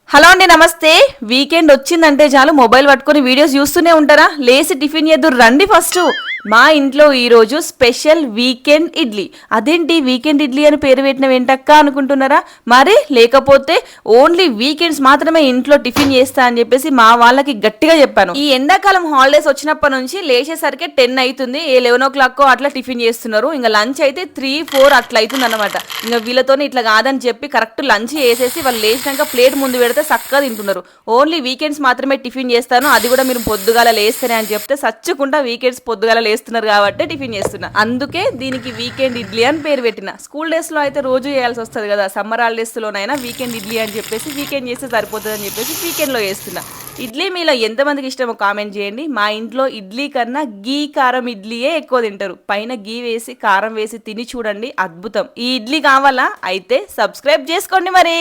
Hello అండి, నమస్తే. Weekend వచ్చిందంటే చాలు మొబైల్ పట్టుకొని వీడియోస్ చూస్తూనే ఉంటారా? లేసి టిఫిన్ చేద్దురు రండి. ఫస్ట్ మా ఇంట్లో ఈరోజు స్పెషల్ వీకెండ్ ఇడ్లీ. అదేంటి వీకెండ్ ఇడ్లీ అని పేరు పెట్టిన వెంటక్క అనుకుంటున్నారా? మరి లేకపోతే ఓన్లీ వీకెండ్స్ మాత్రమే ఇంట్లో టిఫిన్ చేస్తా అని చెప్పేసి మా వాళ్ళకి గట్టిగా చెప్పాను. ఈ ఎండాకాలం హాలిడేస్ వచ్చినప్పటి నుంచి లేచేసరికి 10 అవుతుంది. 11 o'clock అట్లా టిఫిన్ చేస్తున్నారు. ఇంకా లంచ్ అయితే 3-4 అట్లా అవుతుంది అనమాట. ఇంకా వీళ్ళతో ఇట్లా కాదని చెప్పి కరెక్ట్ లంచ్ చేసేసి వాళ్ళు లేచినాక ప్లేట్ ముందు పెడితే చక్కగా తింటున్నారు. ఓన్లీ వీకెండ్స్ మాత్రమే టిఫిన్ చేస్తాను, అది కూడా మీరు పొద్దుగాల లేస్తేనే అని చెప్తే సచ్చుకుంటా వీకెండ్స్ పొద్దుగాల లేస్తున్నారు కాబట్టి టిఫిన్ చేస్తున్నా. అందుకే దీనికి వీకెండ్ ఇడ్లీ అని పేరు పెట్టిన. స్కూల్ డేస్ లో అయితే రోజు చేయాల్సి వస్తుంది కదా, సమ్మర్ హాలిడేస్ లోనైనా వీకెండ్ ఇడ్లీ అని చెప్పేసి వీకెండ్ చేస్తే సరిపోతుంది అని చెప్పేసి వీకెండ్ లో చేస్తున్నా. ఇడ్లీ మీలో ఎంతమందికి ఇష్టమో కామెంట్ చేయండి. మా ఇంట్లో ఇడ్లీ కన్నా గీ కారం ఇడ్లీయే ఎక్కువ తింటారు. పైన గీ వేసి కారం వేసి తిని చూడండి, అద్భుతం. ఈ ఇడ్లీ కావాలా? అయితే సబ్స్క్రైబ్ చేసుకోండి మరి.